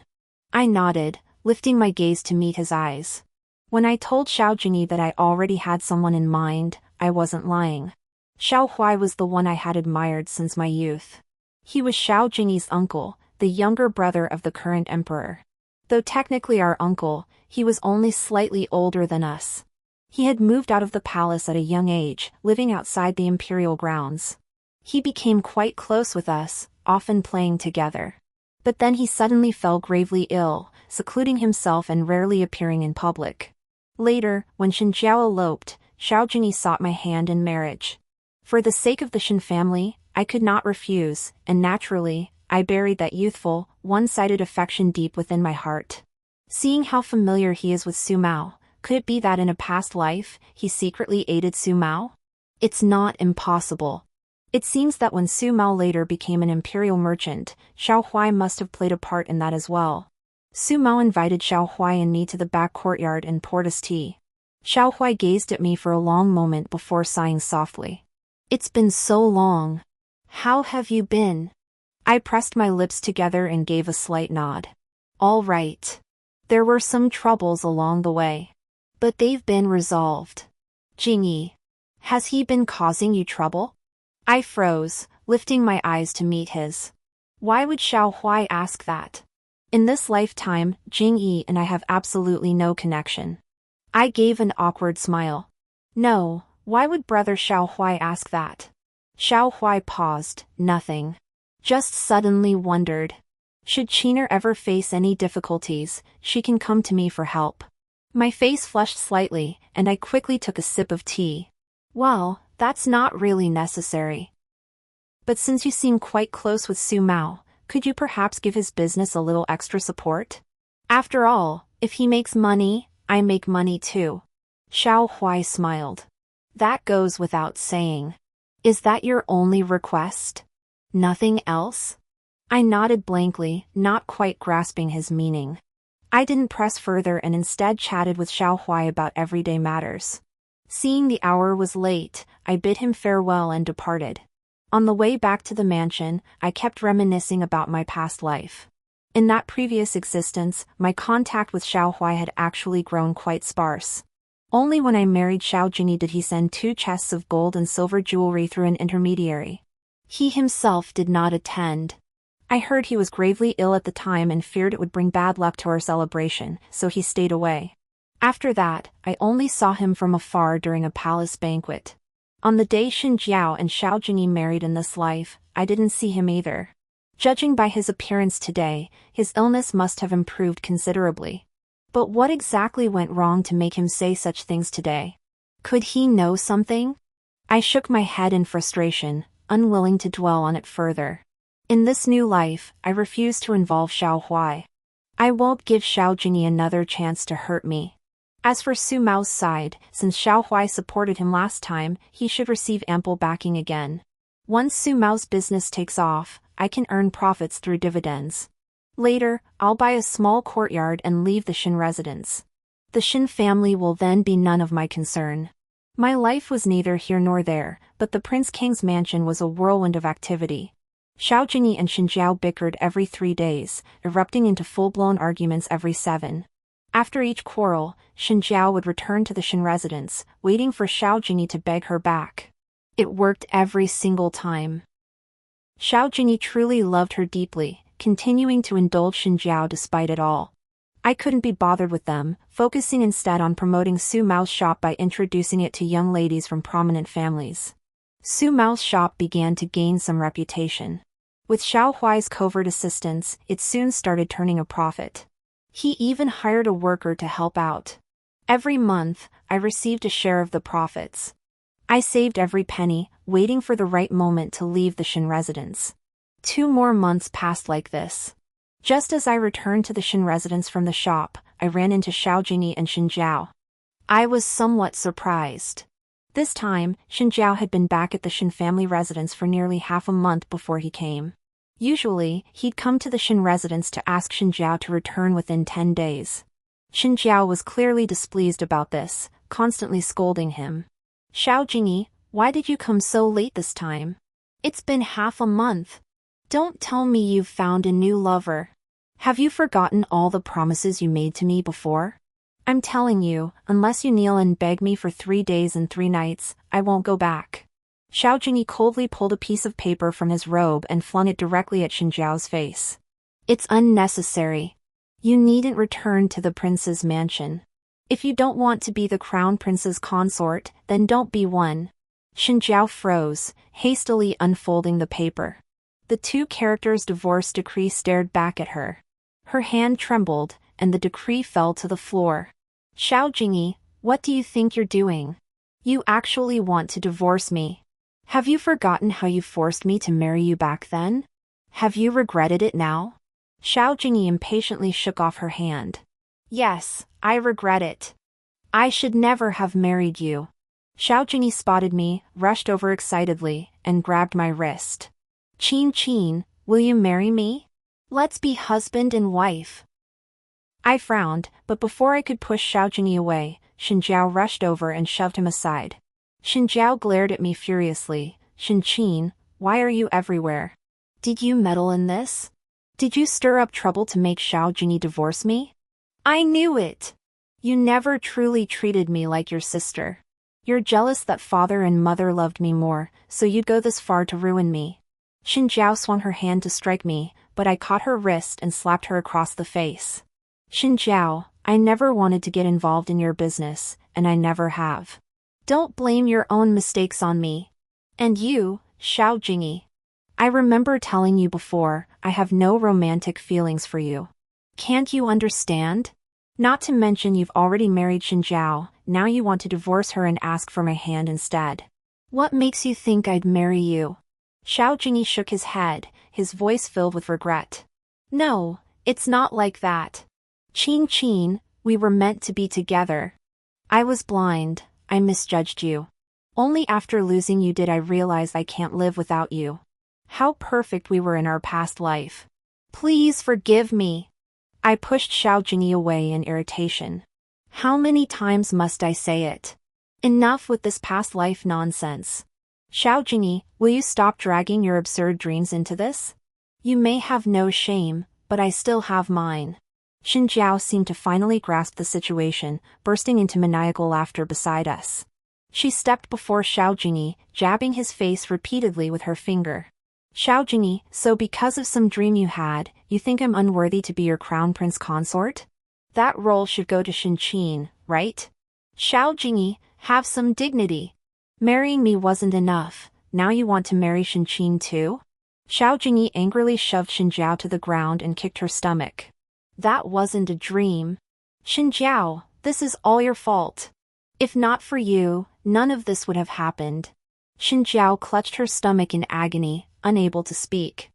I nodded, lifting my gaze to meet his eyes. When I told Xiao Jingyi that I already had someone in mind, I wasn't lying. Xiao Huai was the one I had admired since my youth. He was Xiao Jingyi's uncle, the younger brother of the current emperor. Though technically our uncle, he was only slightly older than us. He had moved out of the palace at a young age, living outside the imperial grounds. He became quite close with us, often playing together. But then he suddenly fell gravely ill, secluding himself and rarely appearing in public. Later, when Xinjiao eloped, Xiao Jingyi sought my hand in marriage. For the sake of the Shin family, I could not refuse, and naturally, I buried that youthful, one-sided affection deep within my heart. Seeing how familiar he is with Su Mao, could it be that in a past life, he secretly aided Su Mao? It's not impossible. It seems that when Su Mao later became an imperial merchant, Xiao Huai must have played a part in that as well. Su Mao invited Xiao Huai and me to the back courtyard and poured us tea. Xiao Huai gazed at me for a long moment before sighing softly. It's been so long. How have you been? I pressed my lips together and gave a slight nod. All right. There were some troubles along the way. But they've been resolved. Jingyi. Has he been causing you trouble? I froze, lifting my eyes to meet his. Why would Xiao Huai ask that? In this lifetime, Jingyi and I have absolutely no connection. I gave an awkward smile. No, why would brother Xiao Huai ask that? Xiao Huai paused, nothing. Just suddenly wondered. Should Qiner ever face any difficulties, she can come to me for help. My face flushed slightly, and I quickly took a sip of tea. Well, that's not really necessary. But since you seem quite close with Su Mao, could you perhaps give his business a little extra support? After all, if he makes money, I make money too. Xiao Huai smiled. That goes without saying. Is that your only request? Nothing else? I nodded blankly, not quite grasping his meaning. I didn't press further and instead chatted with Xiao Huai about everyday matters. Seeing the hour was late, I bid him farewell and departed. On the way back to the mansion, I kept reminiscing about my past life. In that previous existence, my contact with Xiao Huai had actually grown quite sparse. Only when I married Xiao Jingyi did he send 2 chests of gold and silver jewelry through an intermediary. He himself did not attend. I heard he was gravely ill at the time and feared it would bring bad luck to our celebration, so he stayed away. After that, I only saw him from afar during a palace banquet. On the day Xin Jiao and Xiao Jingyi married in this life, I didn't see him either. Judging by his appearance today, his illness must have improved considerably. But what exactly went wrong to make him say such things today? Could he know something? I shook my head in frustration, unwilling to dwell on it further. In this new life, I refuse to involve Xiao Huai. I won't give Xiao Jingyi another chance to hurt me. As for Su Mao's side, since Xiao Huai supported him last time, he should receive ample backing again. Once Su Mao's business takes off, I can earn profits through dividends. Later, I'll buy a small courtyard and leave the Shin residence. The Shin family will then be none of my concern. My life was neither here nor there, but the Prince King's mansion was a whirlwind of activity. Xiao Jingyi and Xinjiao bickered every 3 days, erupting into full-blown arguments every 7. After each quarrel, Xinjiao would return to the Shin residence, waiting for Xiao Jingyi to beg her back. It worked every single time. Xiao Jingyi truly loved her deeply, continuing to indulge Xinjiao despite it all. I couldn't be bothered with them, focusing instead on promoting Su Mao's shop by introducing it to young ladies from prominent families. Su Mao's shop began to gain some reputation. With Xiao Huai's covert assistance, it soon started turning a profit. He even hired a worker to help out. Every month, I received a share of the profits. I saved every penny, waiting for the right moment to leave the Shin residence. 2 more months passed like this. Just as I returned to the Shin residence from the shop, I ran into Xiao Jingyi and Xinjiao. I was somewhat surprised. This time, Xinjiao had been back at the Shin family residence for nearly half a month before he came. Usually, he'd come to the Shin residence to ask Xinjiao to return within 10 days. Xinjiao was clearly displeased about this, constantly scolding him. Xiao Jingyi, why did you come so late this time? It's been half a month. Don't tell me you've found a new lover. Have you forgotten all the promises you made to me before? I'm telling you, unless you kneel and beg me for 3 days and 3 nights, I won't go back. Xiao Jingyi coldly pulled a piece of paper from his robe and flung it directly at Xinjiao's face. It's unnecessary. You needn't return to the prince's mansion. If you don't want to be the crown prince's consort, then don't be one. Xinjiao froze, hastily unfolding the paper. The two characters' divorce decree stared back at her. Her hand trembled, and the decree fell to the floor. Xiao Jingyi, what do you think you're doing? You actually want to divorce me? Have you forgotten how you forced me to marry you back then? Have you regretted it now? Xiao Jingyi impatiently shook off her hand. Yes, I regret it. I should never have married you. Xiao Jingyi spotted me, rushed over excitedly, and grabbed my wrist. Qin, will you marry me? Let's be husband and wife. I frowned, but before I could push Xiao Jingyi away, Xinjiao rushed over and shoved him aside. Xinjiao glared at me furiously. Qin, why are you everywhere? Did you meddle in this? Did you stir up trouble to make Xiao Jingyi divorce me? I knew it! You never truly treated me like your sister. You're jealous that father and mother loved me more, so you'd go this far to ruin me. Xinjiao swung her hand to strike me, but I caught her wrist and slapped her across the face. Xinjiao, I never wanted to get involved in your business, and I never have. Don't blame your own mistakes on me. And you, Xiao Jingyi. I remember telling you before, I have no romantic feelings for you. Can't you understand? Not to mention you've already married Xinjiao, now you want to divorce her and ask for my hand instead. What makes you think I'd marry you? Xiao Jingyi shook his head, his voice filled with regret. No, it's not like that. Qin, we were meant to be together. I was blind, I misjudged you. Only after losing you did I realize I can't live without you. How perfect we were in our past life. Please forgive me. I pushed Xiao Jingyi away in irritation. How many times must I say it? Enough with this past life nonsense. Xiao Jingyi, will you stop dragging your absurd dreams into this? You may have no shame, but I still have mine. Xinjiao seemed to finally grasp the situation, bursting into maniacal laughter beside us. She stepped before Xiao Jingyi, jabbing his face repeatedly with her finger. Xiao Jingyi, so because of some dream you had, you think I'm unworthy to be your crown prince consort? That role should go to Qin, right? Xiao Jingyi, have some dignity. Marrying me wasn't enough, now you want to marry Qin too? Xiao Jingyi angrily shoved Xinjiao to the ground and kicked her stomach. That wasn't a dream. Xinjiao, this is all your fault. If not for you, none of this would have happened. Xinjiao clutched her stomach in agony, unable to speak.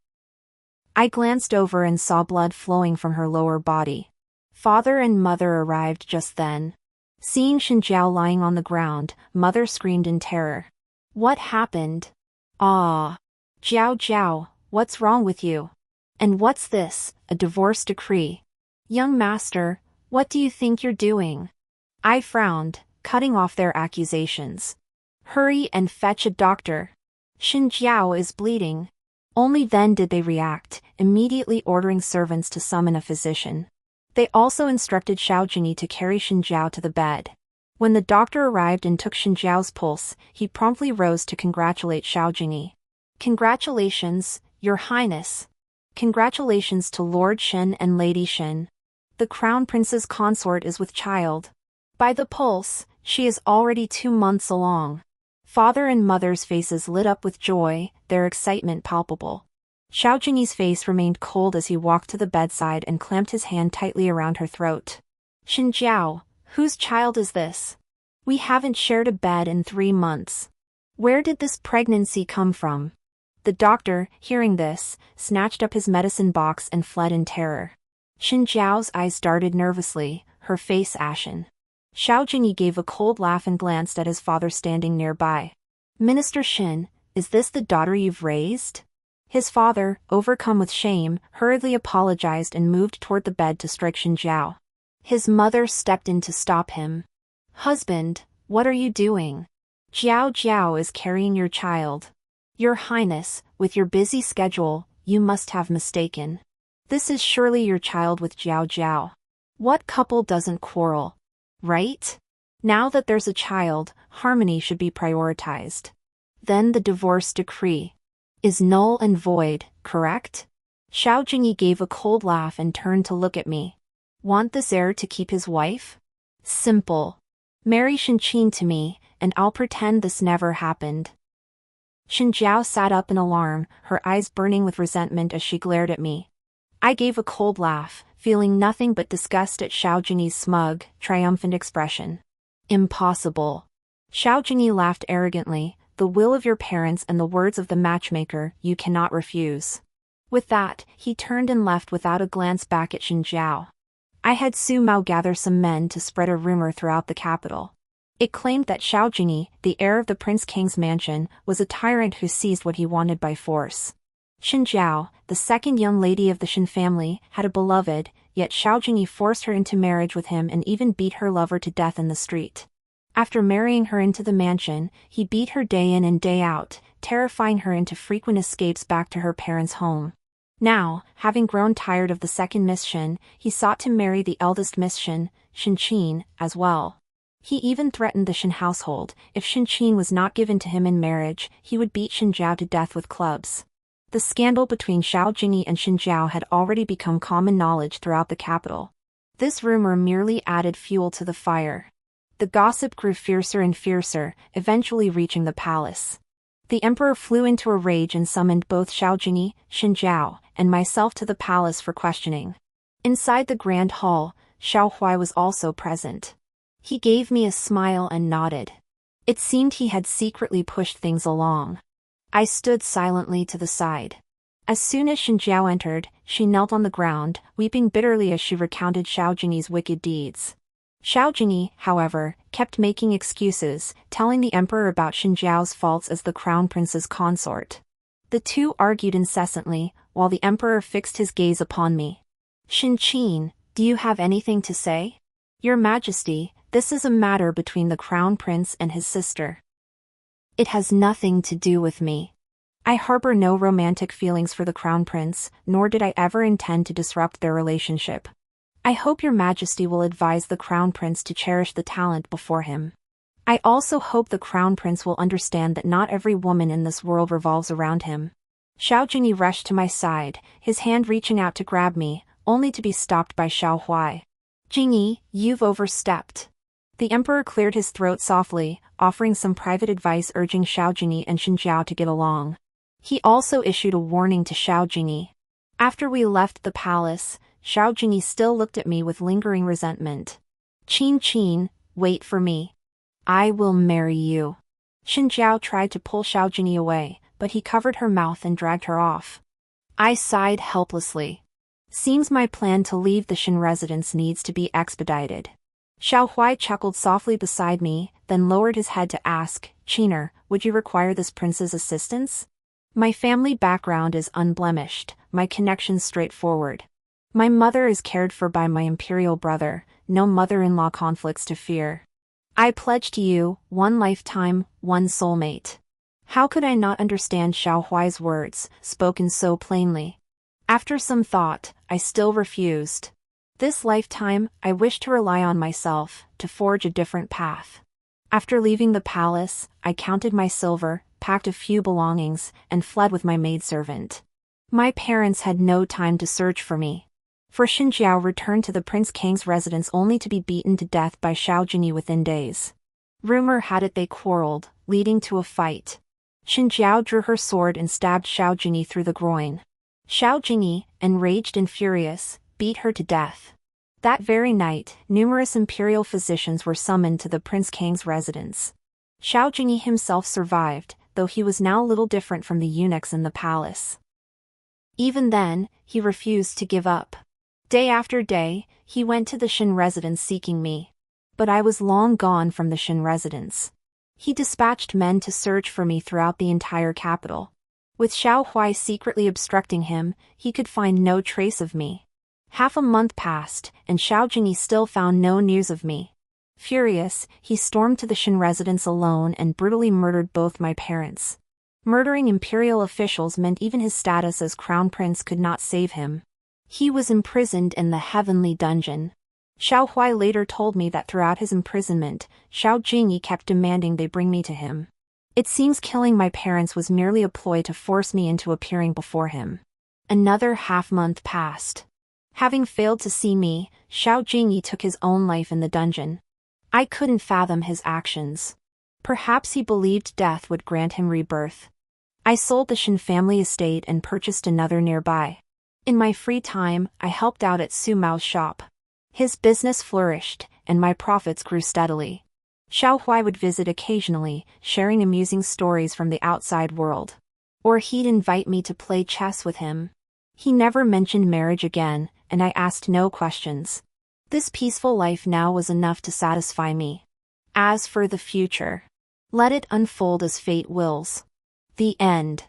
I glanced over and saw blood flowing from her lower body. Father and mother arrived just then. Seeing Xinjiao lying on the ground, mother screamed in terror. What happened? Ah. Jiao, what's wrong with you? And what's this, a divorce decree? Young master, what do you think you're doing? I frowned, cutting off their accusations. Hurry and fetch a doctor. Xinjiao is bleeding. Only then did they react, immediately ordering servants to summon a physician. They also instructed Xiao Jingyi to carry Xinjiao to the bed. When the doctor arrived and took Xinjiao's pulse, he promptly rose to congratulate Xiao Jingyi. Congratulations, Your Highness. Congratulations to Lord Shen and Lady Shen. The Crown Prince's consort is with child. By the pulse, she is already 2 months along. Father and mother's faces lit up with joy, their excitement palpable. Xiao Jingyi's face remained cold as he walked to the bedside and clamped his hand tightly around her throat. Xinjiao, whose child is this? We haven't shared a bed in 3 months. Where did this pregnancy come from? The doctor, hearing this, snatched up his medicine box and fled in terror. Xinjiao's eyes darted nervously, her face ashen. Xiao Jingyi gave a cold laugh and glanced at his father standing nearby. Minister Shen, is this the daughter you've raised? His father, overcome with shame, hurriedly apologized and moved toward the bed to strike Xinjiao. His mother stepped in to stop him. Husband, what are you doing? Jiao is carrying your child. Your Highness, with your busy schedule, you must have mistaken. This is surely your child with Jiao. What couple doesn't quarrel? Right? Now that there's a child, harmony should be prioritized. Then the divorce decree is null and void, correct? Xiao Jingyi gave a cold laugh and turned to look at me. Want this heir to keep his wife? Simple. Marry Qin to me, and I'll pretend this never happened." Xinjiao sat up in alarm, her eyes burning with resentment as she glared at me. I gave a cold laugh, feeling nothing but disgust at Xiao Jingyi's smug, triumphant expression. "Impossible." Xiao Jingyi laughed arrogantly. "The will of your parents and the words of the matchmaker, you cannot refuse." With that, he turned and left without a glance back at Xinjiao. I had Su Mao gather some men to spread a rumor throughout the capital. It claimed that Xiao Jingyi, the heir of the Prince King's mansion, was a tyrant who seized what he wanted by force. Xinjiao, the second young lady of the Shin family, had a beloved, yet Xiao Jingyi forced her into marriage with him and even beat her lover to death in the street. After marrying her into the mansion, he beat her day in and day out, terrifying her into frequent escapes back to her parents' home. Now, having grown tired of the second Miss Shin, he sought to marry the eldest Miss Shin, Shin Qin, as well. He even threatened the Shin household. If Shin Qin was not given to him in marriage, he would beat Xinjiao to death with clubs. The scandal between Xiao Jingyi and Xinjiao had already become common knowledge throughout the capital. This rumor merely added fuel to the fire. The gossip grew fiercer and fiercer, eventually reaching the palace. The emperor flew into a rage and summoned both Xiao Jingyi, Xinjiao, and myself to the palace for questioning. Inside the grand hall, Xiao Huai was also present. He gave me a smile and nodded. It seemed he had secretly pushed things along. I stood silently to the side. As soon as Xinjiao entered, she knelt on the ground, weeping bitterly as she recounted Xiao Jingyi's wicked deeds. Xiao Jingyi, however, kept making excuses, telling the emperor about Xinjiao's faults as the crown prince's consort. The two argued incessantly, while the emperor fixed his gaze upon me. "Shin Qin, do you have anything to say?" "Your Majesty, this is a matter between the crown prince and his sister. It has nothing to do with me. I harbor no romantic feelings for the crown prince, nor did I ever intend to disrupt their relationship. I hope your Majesty will advise the crown prince to cherish the talent before him. I also hope the crown prince will understand that not every woman in this world revolves around him." Xiao Jingyi rushed to my side, his hand reaching out to grab me, only to be stopped by Xiao Huai. "Jingyi, you've overstepped." The emperor cleared his throat softly, offering some private advice urging Xiao Jingyi and Xinjiao to get along. He also issued a warning to Xiao Jingyi. After we left the palace, Xiao Jingyi still looked at me with lingering resentment. "Qin Qin, wait for me. I will marry you." Xinjiao tried to pull Xiao Jingyi away, but he covered her mouth and dragged her off. I sighed helplessly. Seems my plan to leave the Shin residence needs to be expedited. Xiao Huai chuckled softly beside me, then lowered his head to ask, "Qiner, would you require this prince's assistance?" "My family background is unblemished, my connections straightforward. My mother is cared for by my imperial brother, no mother-in-law conflicts to fear. I pledge to you, one lifetime, one soulmate." How could I not understand Xiao Huai's words, spoken so plainly? After some thought, I still refused. This lifetime, I wish to rely on myself, to forge a different path. After leaving the palace, I counted my silver, packed a few belongings, and fled with my maidservant. My parents had no time to search for me. For Xinjiao returned to the Prince Kang's residence only to be beaten to death by Xiao Jingyi within days. Rumor had it they quarreled, leading to a fight. Xinjiao drew her sword and stabbed Xiao Jingyi through the groin. Xiao Jingyi, enraged and furious, beat her to death. That very night, numerous imperial physicians were summoned to the Prince Kang's residence. Xiao Jingyi himself survived, though he was now little different from the eunuchs in the palace. Even then, he refused to give up. Day after day, he went to the Shin residence seeking me. But I was long gone from the Shin residence. He dispatched men to search for me throughout the entire capital. With Xiao Huai secretly obstructing him, he could find no trace of me. Half a month passed, and Xiao Jingyi still found no news of me. Furious, he stormed to the Shin residence alone and brutally murdered both my parents. Murdering imperial officials meant even his status as crown prince could not save him. He was imprisoned in the heavenly dungeon. Xiao Huai later told me that throughout his imprisonment, Xiao Jingyi kept demanding they bring me to him. It seems killing my parents was merely a ploy to force me into appearing before him. Another half-month passed. Having failed to see me, Xiao Jingyi took his own life in the dungeon. I couldn't fathom his actions. Perhaps he believed death would grant him rebirth. I sold the Shin family estate and purchased another nearby. In my free time, I helped out at Su Mao's shop. His business flourished, and my profits grew steadily. Xiao Huai would visit occasionally, sharing amusing stories from the outside world. Or he'd invite me to play chess with him. He never mentioned marriage again, and I asked no questions. This peaceful life now was enough to satisfy me. As for the future, let it unfold as fate wills. The end.